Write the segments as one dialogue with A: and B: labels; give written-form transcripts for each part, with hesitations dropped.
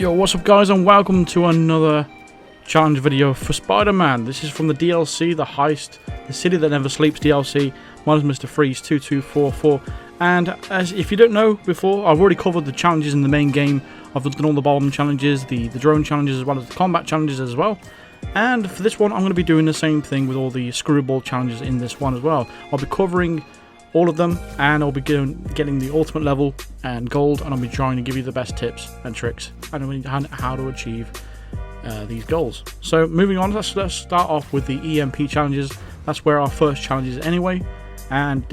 A: Yo, what's up guys, and welcome to another challenge video for Spider-Man. This is from the DLC, the Heist, the City That Never Sleeps DLC. Mine is Mr. Freeze 2244, and as if you don't know before, I've already covered the challenges in the main game. I've done all the bomb challenges, the drone challenges, as well as the combat challenges as well. And for this one, I'm going to be doing the same thing with all the Screwball challenges in this one as well. I'll be covering all of them, and I'll be getting the ultimate level and gold, and I'll be trying to give you the best tips and tricks and how to achieve these goals. So moving on, let's start off with the EMP challenges. That's where our first challenge is anyway, and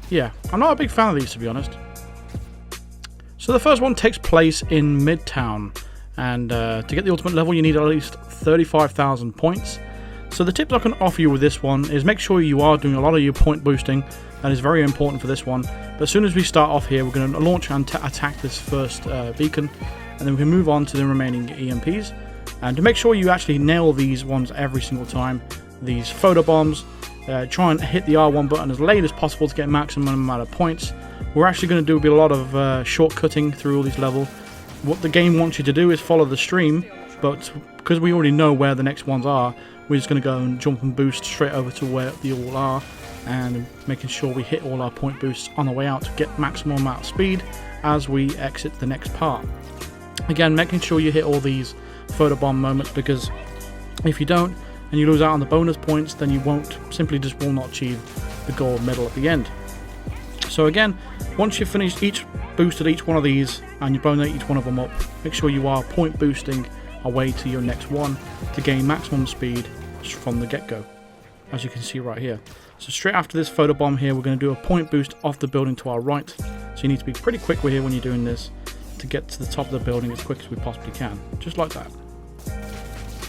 A: yeah, I'm not a big fan of these, to be honest. So the first one takes place in Midtown, and to get the ultimate level you need at least 35,000 points. So the tips I can offer you with this one is make sure you are doing a lot of your point boosting. That is very important for this one. But as soon as we start off here, we're going to launch and attack this first beacon, and then we can move on to the remaining EMPs. And to make sure you actually nail these ones every single time, these photo bombs, try and hit the R1 button as late as possible to get maximum amount of points. We're actually going to do a lot of shortcutting through all these levels. What the game wants you to do is follow the stream, but because we already know where the next ones are, we're just going to go and jump and boost straight over to where they all are, and making sure we hit all our point boosts on the way out to get maximum amount of speed as we exit the next part. Again, making sure you hit all these photobomb moments, because if you don't and you lose out on the bonus points, then you will not achieve the gold medal at the end. So again, once you've finished boosted each one of these and you've blown each one of them up, make sure you are point boosting away to your next one to gain maximum speed from the get-go, as you can see right here. So straight after this photobomb here, we're going to do a point boost off the building to our right. So you need to be pretty quick here when you're doing this to get to the top of the building as quick as we possibly can, just like that.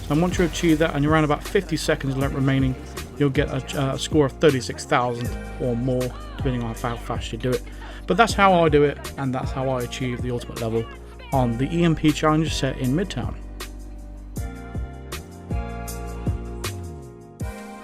A: So once you achieve that and you're around about 50 seconds left remaining, you'll get a score of 36,000 or more, depending on how fast you do it. But that's how I do it, and that's how I achieve the ultimate level on the EMP challenge set in Midtown.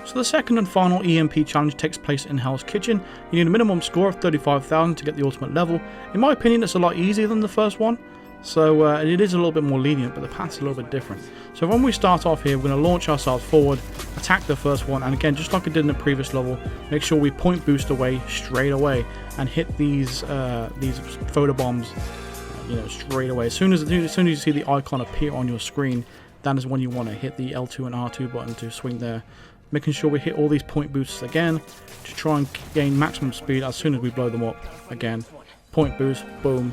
A: So the second and final EMP challenge takes place in Hell's Kitchen. You need a minimum score of 35,000 to get the ultimate level. In my opinion, it's a lot easier than the first one, so it is a little bit more lenient, but the path's a little bit different. So when we start off here, we're going to launch ourselves forward, attack the first one, and again, just like I did in the previous level, make sure we point boost away straight away and hit these photo bombs, straight away. As soon as you see the icon appear on your screen, that is when you want to hit the L2 and R2 button to swing there. Making sure we hit all these point boosts again to try and gain maximum speed as soon as we blow them up. Again, point boost, boom.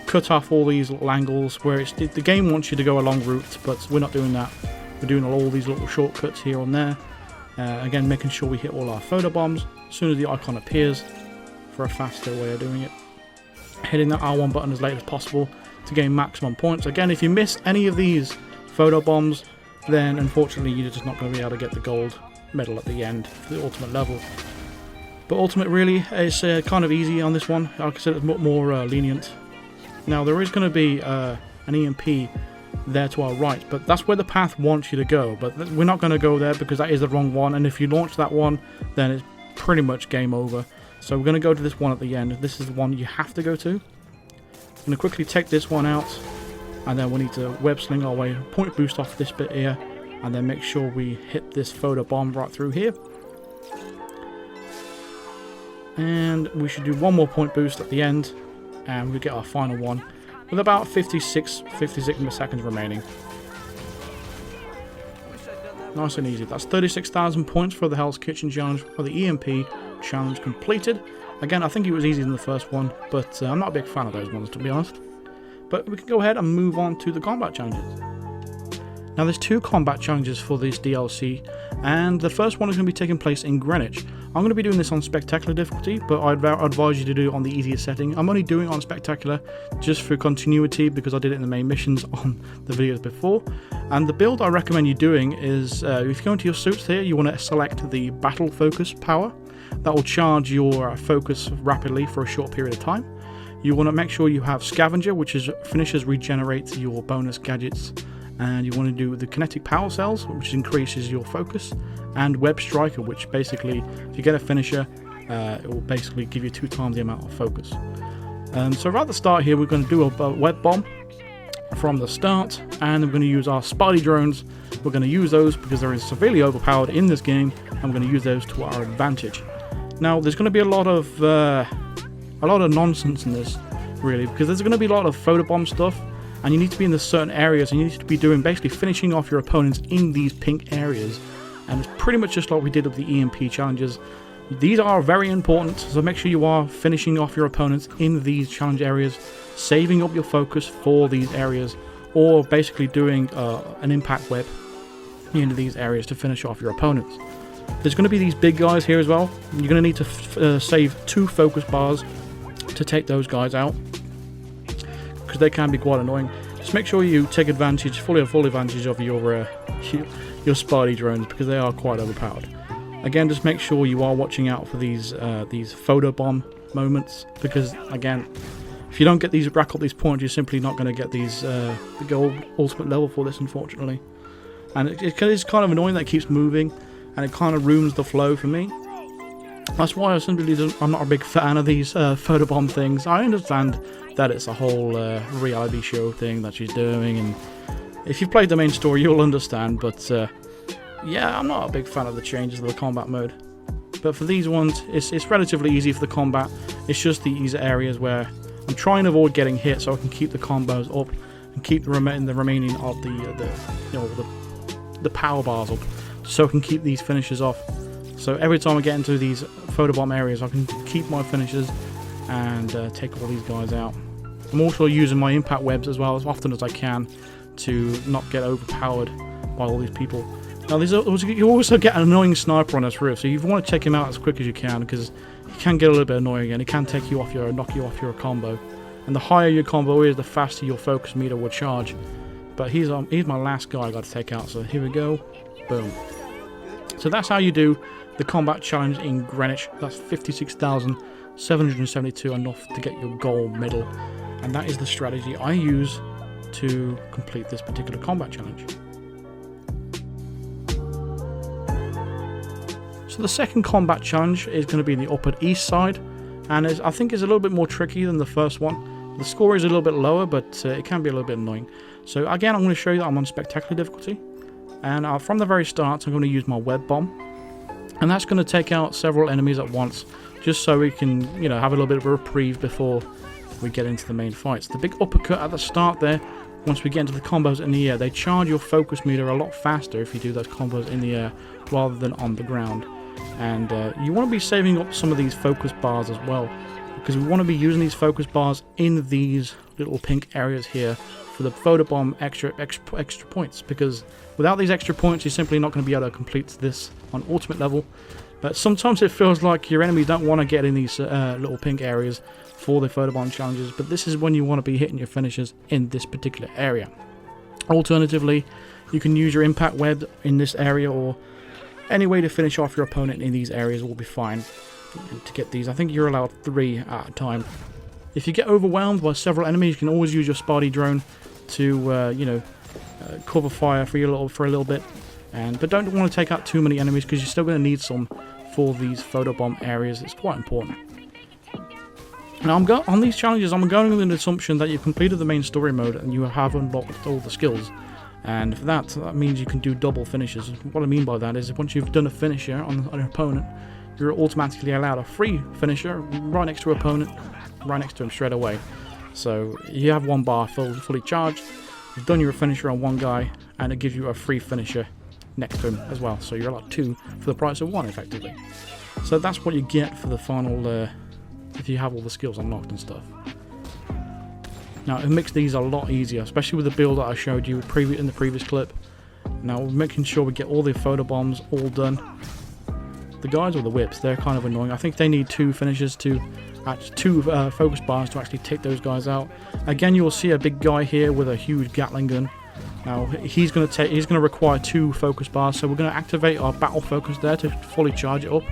A: Cut off all these little angles where the game wants you to go a long route, but we're not doing that. We're doing all these little shortcuts here and there. Again, making sure we hit all our photo bombs as soon as the icon appears for a faster way of doing it. Hitting that R1 button as late as possible to gain maximum points. Again, if you miss any of these photo bombs, then unfortunately you're just not going to be able to get the gold medal at the end for the ultimate level. But ultimate really is kind of easy on this one. Like I said, it's more lenient. Now there is going to be an EMP there to our right, but that's where the path wants you to go. But we're not going to go there because that is the wrong one, and if you launch that one, then it's pretty much game over. So we're going to go to this one at the end. This is the one you have to go to. I'm going to quickly take this one out, and then we need to web sling our way, point boost off this bit here, and then make sure we hit this photo bomb right through here. And we should do one more point boost at the end, and we get our final one with about 56 seconds remaining. Nice and easy. That's 36,000 points for the Hell's Kitchen challenge, for the EMP challenge completed. Again, I think it was easier than the first one, but I'm not a big fan of those ones, to be honest. But we can go ahead and move on to the combat challenges. Now there's two combat challenges for this DLC, and the first one is going to be taking place in Greenwich. I'm going to be doing this on Spectacular difficulty, but I'd advise you to do it on the easiest setting. I'm only doing it on Spectacular just for continuity because I did it in the main missions on the videos before. And the build I recommend you doing is, if you go into your suits here, you want to select the Battle Focus power. That will charge your focus rapidly for a short period of time. You want to make sure you have Scavenger, which finishes regenerate your bonus gadgets. And you want to do the kinetic power cells, which increases your focus, and web striker, which basically, if you get a finisher, it will basically give you 2 times the amount of focus. So right at the start here, we're going to do a web bomb. from the start, and we're going to use our Spidey drones. We're going to use those because they're severely overpowered in this game, and we're going to use those to our advantage. Now, there's going to be a lot of nonsense in this, really, because there's going to be a lot of photobomb stuff, and you need to be in the certain areas, and you need to be doing basically finishing off your opponents in these pink areas. And it's pretty much just like we did with the EMP challenges. These are very important, so make sure you are finishing off your opponents in these challenge areas, saving up your focus for these areas, or basically doing an impact web into these areas to finish off your opponents. There's going to be these big guys here as well. You're going to need to save 2 focus bars to take those guys out, because they can be quite annoying. Just make sure you take advantage, full advantage of your Spidey drones, because they are quite overpowered. Again, just make sure you are watching out for these photobomb moments, because again, if you don't get these, rack up these points, you're simply not going to get these the gold ultimate level for this, unfortunately. And it is kind of annoying that it keeps moving, and it kind of ruins the flow for me. That's why I'm not a big fan of these photobomb things. I understand that it's a whole reality show thing that she's doing, and if you've played the main story, you'll understand, but yeah, I'm not a big fan of the changes to the combat mode. But for these ones, it's relatively easy for the combat. It's just these areas where I'm trying to avoid getting hit, so I can keep the combos up and keep the remaining of the power bars up, so I can keep these finishes off. So every time I get into these photobomb areas, I can keep my finishes and take all these guys out. I'm also using my impact webs as well, as often as I can, to not get overpowered by all these people. Now, you also get an annoying sniper on this roof, so you want to take him out as quick as you can, because he can get a little bit annoying and he can knock you off your combo. And the higher your combo is, the faster your focus meter will charge. But he's my last guy I got to take out, so here we go. Boom. So that's how you do the combat challenge in Greenwich. That's 56,772, enough to get your gold medal. And that is the strategy I use to complete this particular combat challenge. So the second combat challenge is going to be in the upper east side, and I think it's a little bit more tricky than the first one. The score is a little bit lower, but it can be a little bit annoying. So again, I'm going to show you that I'm on spectacular difficulty, and from the very start I'm going to use my web bomb, and that's going to take out several enemies at once, just so we can, have a little bit of a reprieve before we get into the main fights. The big uppercut at the start there, once we get into the combos in the air, they charge your focus meter a lot faster if you do those combos in the air rather than on the ground. And you want to be saving up some of these focus bars as well, because we want to be using these focus bars in these little pink areas here for the photobomb extra points, because without these extra points you're simply not going to be able to complete this on ultimate level. But sometimes it feels like your enemies don't want to get in these little pink areas for the photobomb challenges, but this is when you want to be hitting your finishes in this particular area. Alternatively, you can use your impact web in this area, or any way to finish off your opponent in these areas will be fine. To get these, I think you're allowed 3 at a time. If you get overwhelmed by several enemies, you can always use your Spidey drone to cover fire for a little bit, but don't want to take out too many enemies, because you're still going to need some for these photobomb areas. It's quite important. Now, on these challenges, I'm going with an assumption that you've completed the main story mode and you have unlocked all the skills. And for that means you can do double finishes. What I mean by that is, once you've done a finisher on an opponent, you're automatically allowed a free finisher right next to an opponent, right next to him straight away. So you have one bar fully charged, you've done your finisher on one guy, and it gives you a free finisher next to him as well. So you're allowed 2 for the price of 1, effectively. So that's what you get for the final, if you have all the skills unlocked and stuff. Now, it makes these a lot easier, especially with the build that I showed you in the previous clip. Now, we're making sure we get all the photobombs all done. The guys with the whips, they're kind of annoying. I think they need 2 finishes to, 2 focus bars to actually take those guys out. Again, you'll see a big guy here with a huge Gatling gun. Now, he's going to require 2 focus bars, so we're going to activate our battle focus there to fully charge it up.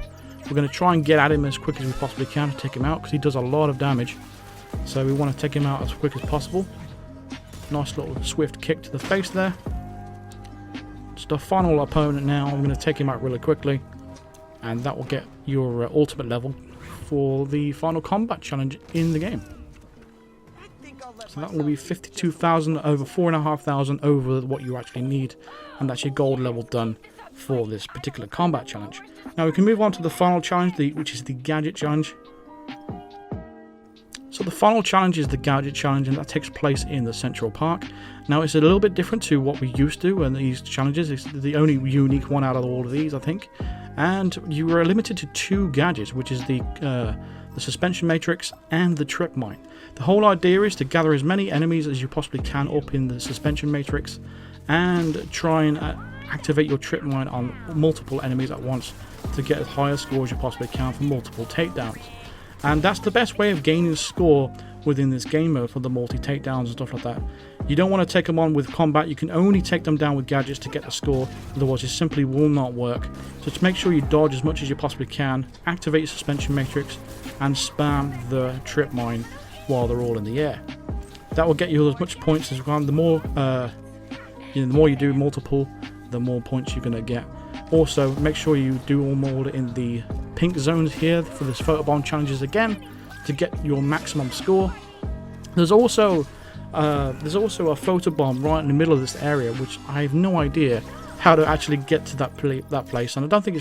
A: We're going to try and get at him as quick as we possibly can to take him out, because he does a lot of damage. So we want to take him out as quick as possible. Nice little swift kick to the face there. Just a final opponent now. I'm going to take him out really quickly, and that will get your ultimate level for the final combat challenge in the game. So So that will be 52,000 over 4,500 over what you actually need. And that's your gold level done for this particular combat challenge. Now we can move on to the final challenge, which is the Gadget challenge. So the final challenge is the Gadget challenge, and that takes place in the Central Park. Now it's a little bit different to what we used to in these challenges. It's the only unique one out of all of these, I think. And you are limited to 2 gadgets, which is the suspension matrix and the trip mine. The whole idea is to gather as many enemies as you possibly can up in the suspension matrix and try and activate your trip mine on multiple enemies at once to get as high a score as you possibly can for multiple takedowns. And that's the best way of gaining a score within this game mode for the multi-takedowns and stuff like that. You don't want to take them on with combat, you can only take them down with gadgets to get the score, otherwise it simply will not work. So to make sure you dodge as much as you possibly can, activate your suspension matrix and spam the trip mine while they're all in the air. That will get you as much points as well. The more you do multiple, the more points you're going to get. Also, make sure you do them all in the pink zones here for this photobomb challenges again to get your maximum score. There's also a photobomb right in the middle of this area, which I have no idea how to actually get to that place, and I don't think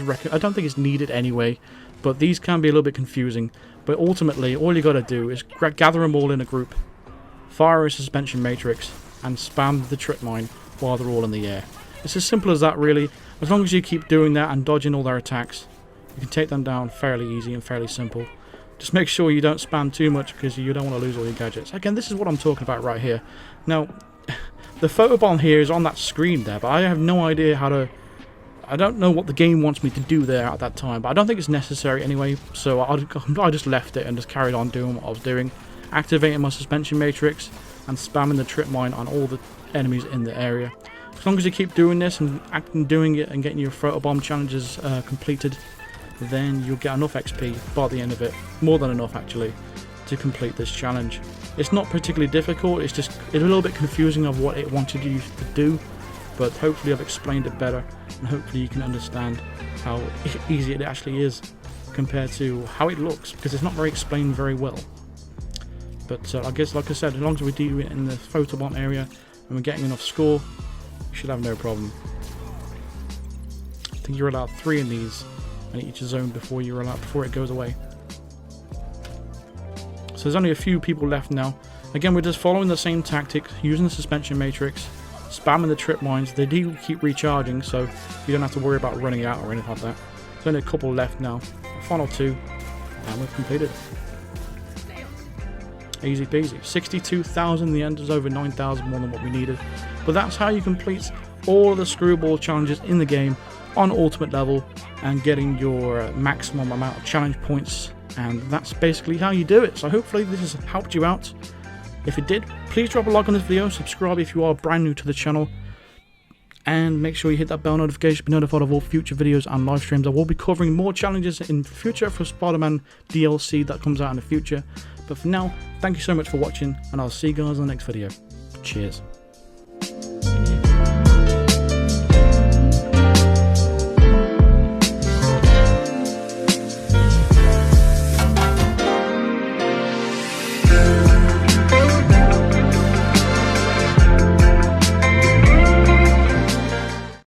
A: it's needed anyway. But these can be a little bit confusing. But ultimately, all you got to do is gather them all in a group, fire a suspension matrix, and spam the trip mine while they're all in the air. It's as simple as that, really. As long as you keep doing that and dodging all their attacks, you can take them down fairly easy and fairly simple. Just make sure you don't spam too much because you don't want to lose all your gadgets. Again, this is what I'm talking about right here. Now, the photobomb here is on that screen there, but I have no idea how to... I don't know what the game wants me to do there at that time, but I don't think it's necessary anyway, so I just left it and just carried on doing what I was doing. Activating my suspension matrix and spamming the trip mine on all the enemies in the area. As long as you keep doing this and doing it and getting your photobomb challenges completed, then you'll get enough XP by the end of it, more than enough actually, to complete this challenge. It's not particularly difficult, it's a little bit confusing of what it wanted you to do, but hopefully I've explained it better, and hopefully you can understand how easy it actually is compared to how it looks, because it's not very explained very well. But I guess, like I said, as long as we do it in the photobomb area and we're getting enough score, you should have no problem. I think you're allowed 3 in these in each zone before it goes away. So there's only a few people left now. Again, we're just following the same tactic, using the suspension matrix, spamming the trip mines. They do keep recharging, so you don't have to worry about running out or anything like that. There's only a couple left now. Final 2, and we've completed it. Easy peasy. 62,000 in the end, is over 9,000 more than what we needed. But that's how you complete all of the Screwball challenges in the game on ultimate level and getting your maximum amount of challenge points, and that's basically how you do it. So hopefully this has helped you out. If it did, please drop a like on this video, subscribe if you are brand new to the channel, and make sure you hit that bell notification to be notified of all future videos and live streams. I will be covering more challenges in the future for Spider-Man DLC that comes out in the future. But for now, thank you so much for watching, and I'll see you guys in the next video. Cheers.